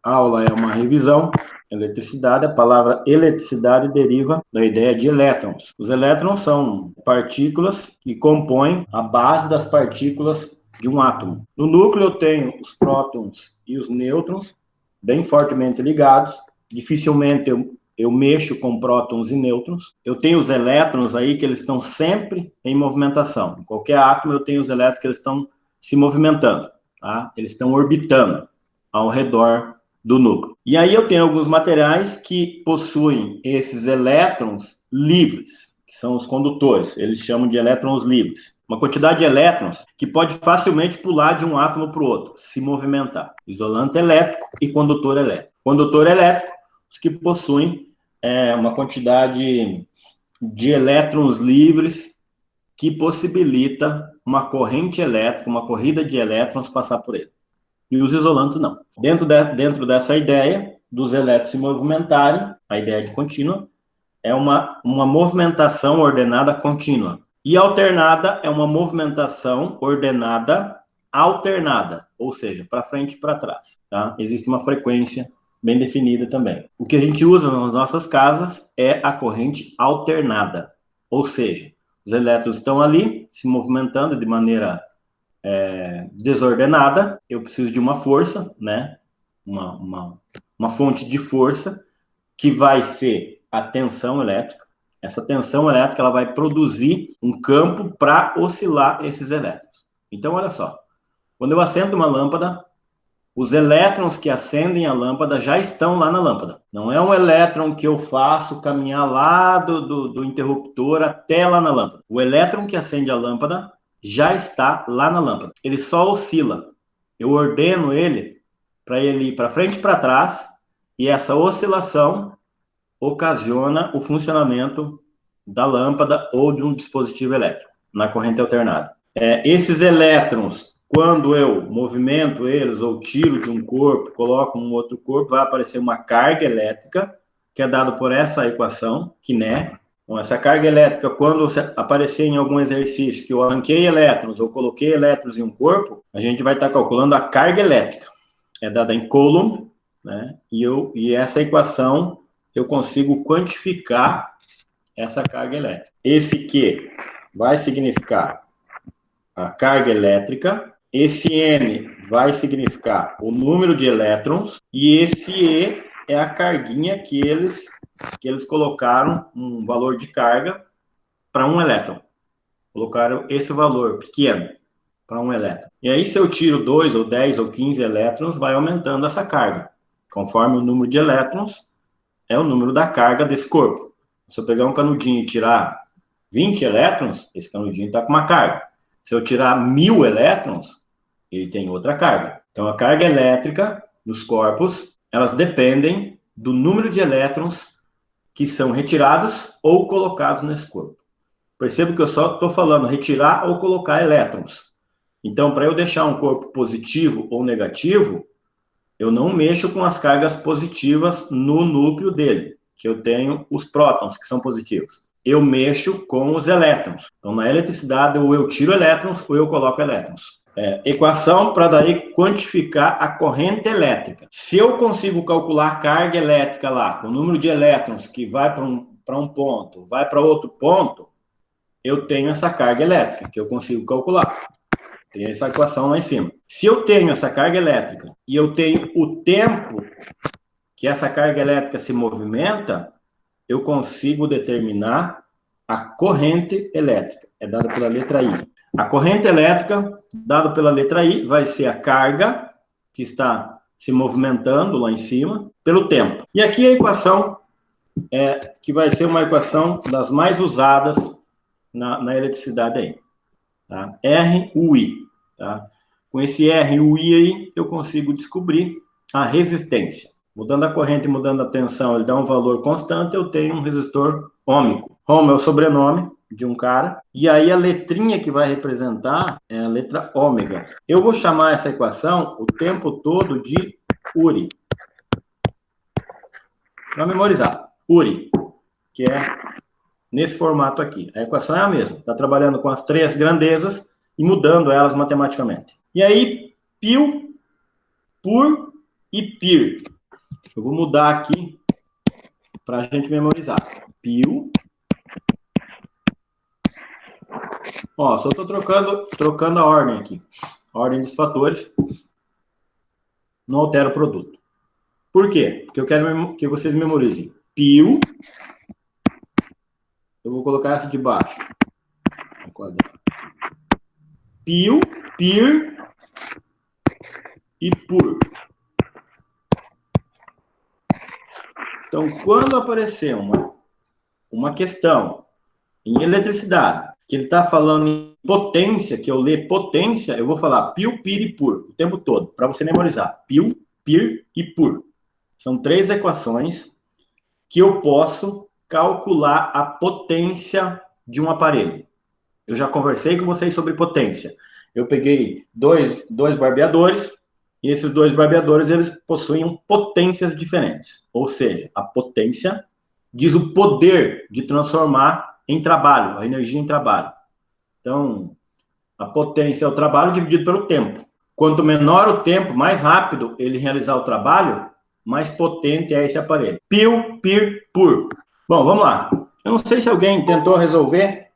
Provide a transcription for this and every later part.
aula é uma revisão. Eletricidade, a palavra eletricidade deriva da ideia de elétrons. Os elétrons são partículas que compõem a base das partículas de um átomo. No núcleo eu tenho os prótons e os nêutrons bem fortemente ligados. Dificilmente eu mexo com prótons e nêutrons. Eu tenho os elétrons aí que eles estão sempre em movimentação. Em qualquer átomo eu tenho os elétrons que eles estão se movimentando, tá? Eles estão orbitando ao redor do núcleo. E aí eu tenho alguns materiais que possuem esses elétrons livres, que são os condutores. Eles chamam de elétrons livres. Uma quantidade de elétrons que pode facilmente pular de um átomo para o outro, se movimentar. Isolante elétrico e condutor elétrico. Condutor elétrico, os que possuem uma quantidade de elétrons livres que possibilita uma corrente elétrica, uma corrida de elétrons passar por ele. E os isolantes não. Dentro dessa ideia dos elétrons se movimentarem, a ideia de contínua, é uma movimentação ordenada contínua. E alternada é uma movimentação ordenada alternada, ou seja, para frente e para trás. Tá? Existe uma frequência bem definida também. O que a gente usa nas nossas casas é a corrente alternada, ou seja, os elétrons estão ali se movimentando de maneira desordenada. Eu preciso de uma força, né? Uma fonte de força que vai ser a tensão elétrica. Essa tensão elétrica ela vai produzir um campo para oscilar esses elétrons. Então, olha só. Quando eu acendo uma lâmpada, os elétrons que acendem a lâmpada já estão lá na lâmpada. Não é um elétron que eu faço caminhar lá do interruptor até lá na lâmpada. O elétron que acende a lâmpada já está lá na lâmpada. Ele só oscila. Eu ordeno ele para ele ir para frente e para trás, e essa oscilação ocasiona o funcionamento da lâmpada ou de um dispositivo elétrico na corrente alternada. Esses elétrons, quando eu movimento eles ou tiro de um corpo, coloco um outro corpo, vai aparecer uma carga elétrica, que é dada por essa equação, Kiné. Então, essa carga elétrica, quando aparecer em algum exercício que eu arranquei elétrons ou coloquei elétrons em um corpo, a gente vai estar calculando a carga elétrica. É dada em Coulomb, né? E essa equação eu consigo quantificar essa carga elétrica. Esse Q vai significar a carga elétrica, esse N vai significar o número de elétrons, e esse E é a carguinha que eles colocaram, um valor de carga para um elétron. Colocaram esse valor pequeno para um elétron. E aí, se eu tiro 2, ou 10, ou 15 elétrons, vai aumentando essa carga. Conforme o número de elétrons, é o número da carga desse corpo. Se eu pegar um canudinho e tirar 20 elétrons, esse canudinho está com uma carga. Se eu tirar 1000 elétrons, ele tem outra carga. Então, a carga elétrica dos corpos, elas dependem do número de elétrons que são retirados ou colocados nesse corpo. Percebo que eu só estou falando retirar ou colocar elétrons. Então, para eu deixar um corpo positivo ou negativo, eu não mexo com as cargas positivas no núcleo dele, que eu tenho os prótons, que são positivos. Eu mexo com os elétrons. Então, na eletricidade, ou eu tiro elétrons, ou eu coloco elétrons. Equação para daí quantificar a corrente elétrica. Se eu consigo calcular a carga elétrica lá, com o número de elétrons que vai para um ponto, vai para outro ponto, eu tenho essa carga elétrica, que eu consigo calcular. Tem essa equação lá em cima. Se eu tenho essa carga elétrica e eu tenho o tempo que essa carga elétrica se movimenta, eu consigo determinar a corrente elétrica. É dada pela letra I. A corrente elétrica, dada pela letra I, vai ser a carga que está se movimentando lá em cima pelo tempo. E aqui a equação que vai ser uma equação das mais usadas na eletricidade aí. Tá? R, U, I. Tá? Com esse R, U, I aí, eu consigo descobrir a resistência. Mudando a corrente e mudando a tensão, ele dá um valor constante, eu tenho um resistor ôhmico. Ohm é o sobrenome de um cara, e aí a letrinha que vai representar é a letra ômega. Eu vou chamar essa equação o tempo todo de URI. Para memorizar, URI, que é nesse formato aqui. A equação é a mesma. Está trabalhando com as três grandezas e mudando elas matematicamente. E aí, π por e PIR. Eu vou mudar aqui para a gente memorizar. PIL. Ó, só estou trocando a ordem aqui. A ordem dos fatores. Não altera o produto. Por quê? Porque eu quero que vocês memorizem. PIL. Eu vou colocar essa de baixo. Quadrado. PIL, PIR e PUR. Então, quando aparecer uma questão em eletricidade, que ele está falando em potência, que eu ler potência, eu vou falar PIL, PIR e PUR o tempo todo, para você memorizar. PIL, PIR e PUR. São 3 equações que eu posso calcular a potência de um aparelho. Eu já conversei com vocês sobre potência. Eu peguei dois barbeadores, e esses 2 barbeadores, eles possuem potências diferentes. Ou seja, a potência diz o poder de transformar em trabalho, a energia em trabalho. Então, a potência é o trabalho dividido pelo tempo. Quanto menor o tempo, mais rápido ele realizar o trabalho, mais potente é esse aparelho. PIL, PIR, PUR. Bom, vamos lá. Eu não sei se alguém tentou resolver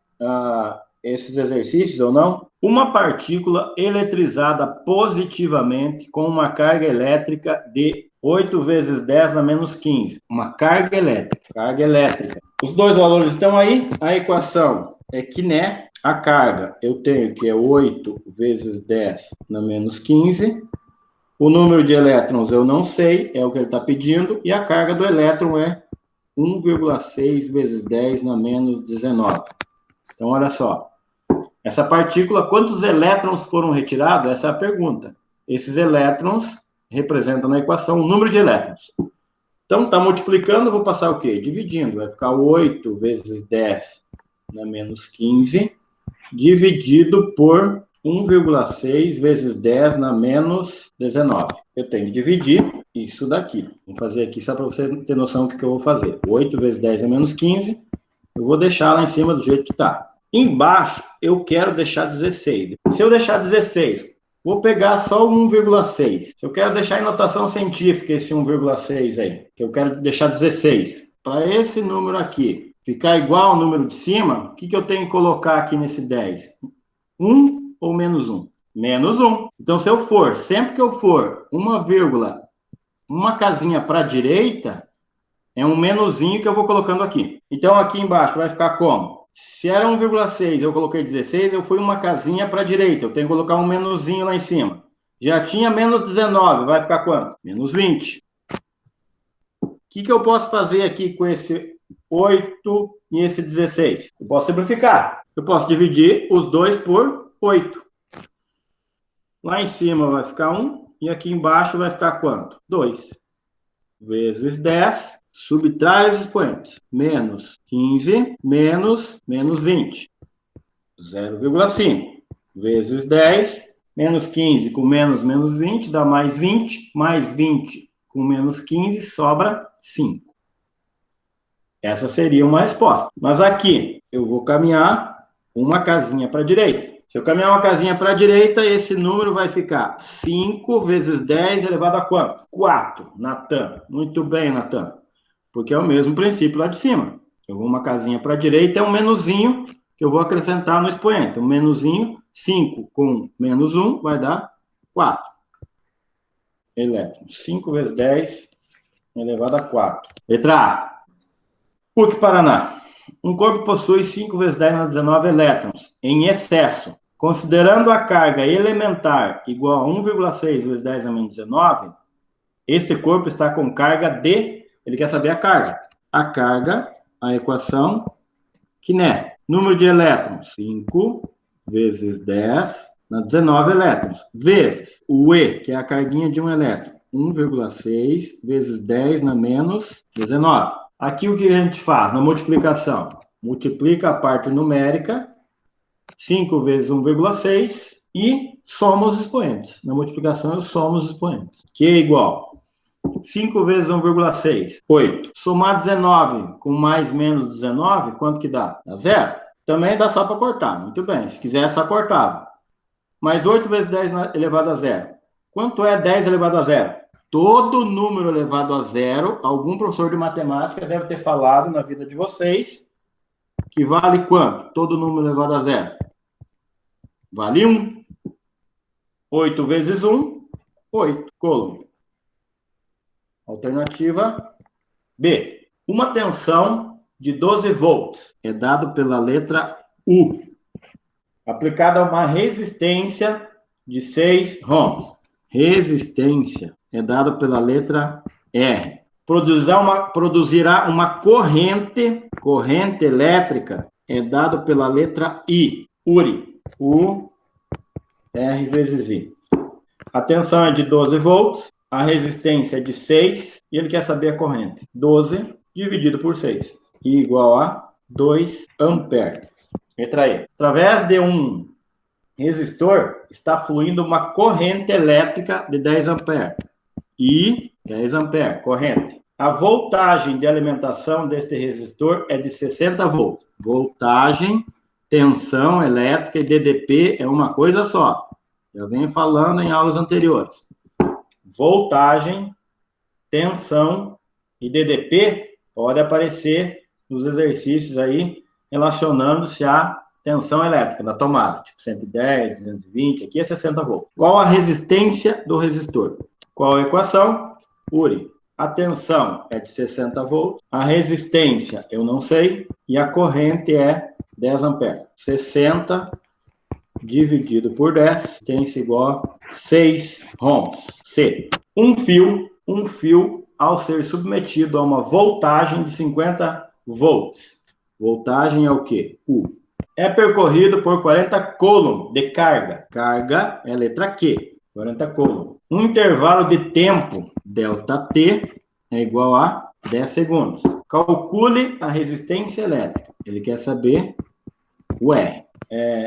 esses exercícios ou não. Uma partícula eletrizada positivamente com uma carga elétrica de 8 vezes 10 na menos 15. Uma carga elétrica. Os 2 valores estão aí. A equação é que, né, a carga eu tenho que é 8 vezes 10 na menos 15. O número de elétrons eu não sei, é o que ele está pedindo. E a carga do elétron é 1,6 vezes 10 na menos 19. Então, olha só. Essa partícula, quantos elétrons foram retirados? Essa é a pergunta. Esses elétrons representam na equação o número de elétrons. Então, está multiplicando, eu vou passar o quê? Dividindo. Vai ficar 8 vezes 10 na menos 15, dividido por 1,6 vezes 10 na menos 19. Eu tenho que dividir isso daqui. Vou fazer aqui só para você ter noção do que eu vou fazer. 8 vezes 10 é menos 15. Eu vou deixar lá em cima do jeito que está. Embaixo, eu quero deixar 16. Se eu deixar 16, vou pegar só o 1,6. Se eu quero deixar em notação científica esse 1,6 aí, que eu quero deixar 16. Para esse número aqui ficar igual ao número de cima, o que eu tenho que colocar aqui nesse 10? 1 ou menos 1? Menos 1. Então, se eu for, sempre que eu for uma casinha para a direita, é um menuzinho que eu vou colocando aqui. Então, aqui embaixo vai ficar como? Se era 1,6, eu coloquei 16, eu fui uma casinha para a direita. Eu tenho que colocar um menuzinho lá em cima. Já tinha menos 19, vai ficar quanto? Menos 20. O que eu posso fazer aqui com esse 8 e esse 16? Eu posso simplificar. Eu posso dividir os 2 por 8. Lá em cima vai ficar 1 e aqui embaixo vai ficar quanto? 2 vezes 10. Subtrai os expoentes. Menos 15 menos 20. 0,5 vezes 10. Menos 15 com menos 20 dá mais 20. Mais 20 com menos 15 sobra 5. Essa seria uma resposta. Mas aqui eu vou caminhar uma casinha para a direita. Se eu caminhar uma casinha para a direita, esse número vai ficar 5 vezes 10 elevado a quanto? 4, Natan. Muito bem, Natan. Porque é o mesmo princípio lá de cima. Eu vou uma casinha para a direita, é um menuzinho que eu vou acrescentar no expoente. Um menuzinho, 5 com menos 1 vai dar 4 elétrons. 5 vezes 10 elevado a 4. Letra A. PUC Paraná. Um corpo possui 5 vezes 10 na 19 elétrons em excesso. Considerando a carga elementar igual a 1,6 vezes 10 a menos 19, este corpo está com carga de... Ele quer saber a carga. A carga, a equação, que né? Número de elétrons, 5 vezes 10 na 19 elétrons, vezes o E, que é a carguinha de um elétron, 1,6 vezes 10 na menos 19. Aqui o que a gente faz na multiplicação? Multiplica a parte numérica, 5 vezes 1,6, e soma os expoentes. Na multiplicação eu somo os expoentes, que é igual 5 vezes 1,6, 8. Somar 19 com mais menos 19, quanto que dá? Dá 0. Também dá só para cortar, muito bem. Se quiser, só cortava. Mas 8 vezes 10 elevado a 0. Quanto é 10 elevado a 0? Todo número elevado a zero, algum professor de matemática deve ter falado na vida de vocês que vale quanto? Todo número elevado a zero. Vale 1. 8 vezes 1, 8. Coluna. Alternativa B. Uma tensão de 12 volts é dado pela letra U, aplicada a uma resistência de 6 ohms. Resistência é dado pela letra R. Produzirá uma corrente elétrica é dado pela letra I. URI. U, R vezes I. A tensão é de 12 volts, a resistência é de 6, e ele quer saber a corrente. 12 dividido por 6, I igual a 2 amperes. Letra E. Através de um resistor, está fluindo uma corrente elétrica de 10 amperes. I, 10 amperes, corrente. A voltagem de alimentação deste resistor é de 60 volts. Voltagem, tensão elétrica e DDP é uma coisa só. Já venho falando em aulas anteriores. Voltagem, tensão e DDP pode aparecer nos exercícios aí relacionando-se à tensão elétrica da tomada, tipo 110, 220, aqui é 60 volts. Qual a resistência do resistor? Qual a equação? URI. A tensão é de 60 volts, a resistência eu não sei, e a corrente é 10 amperes. 60 dividido por 10, resistência igual a 6 ohms. C. Um fio, ao ser submetido a uma voltagem de 50 volts. Voltagem é o quê? U. É percorrido por 40 coulomb de carga. Carga é a letra Q. 40 coulomb. Um intervalo de tempo, ΔT, é igual a 10 segundos. Calcule a resistência elétrica. Ele quer saber o R.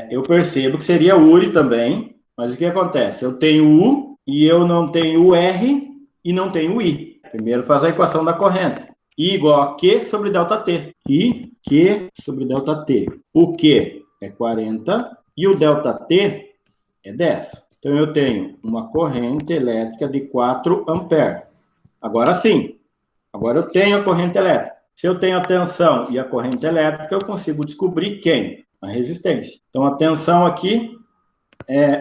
Eu percebo que seria URI também, mas o que acontece? Eu tenho U e eu não tenho o R e não tenho o I. Primeiro faz a equação da corrente. I igual a Q sobre ΔT. I, Q sobre ΔT. O Q é 40 e o ΔT é 10. Então, eu tenho uma corrente elétrica de 4 amperes. Agora sim, agora eu tenho a corrente elétrica. Se eu tenho a tensão e a corrente elétrica, eu consigo descobrir quem? A resistência. Então, a tensão aqui,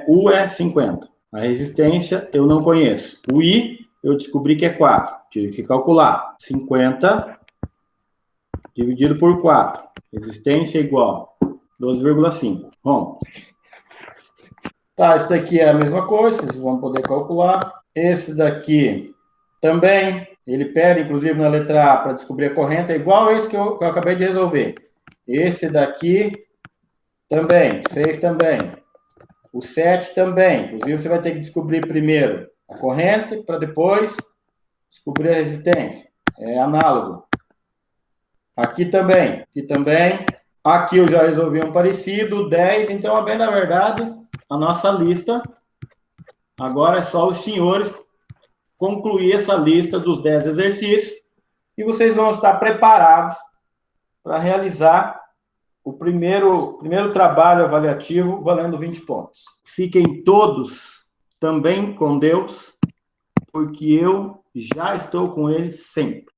U é 50. A resistência eu não conheço. O I, eu descobri que é 4. Tive que calcular. 50 dividido por 4. Resistência igual a 12,5. Bom. Tá, esse daqui é a mesma coisa, vocês vão poder calcular. Esse daqui também, ele pede, inclusive, na letra A, para descobrir a corrente, é igual a esse que eu acabei de resolver. Esse daqui também, 6 também. O 7 também. Inclusive, você vai ter que descobrir primeiro a corrente, para depois descobrir a resistência. É análogo. Aqui também. Aqui também. Aqui eu já resolvi um parecido, 10. Então, a bem da verdade, a nossa lista, agora é só os senhores concluir essa lista dos 10 exercícios e vocês vão estar preparados para realizar o primeiro trabalho avaliativo valendo 20 pontos. Fiquem todos também com Deus, porque eu já estou com Ele sempre.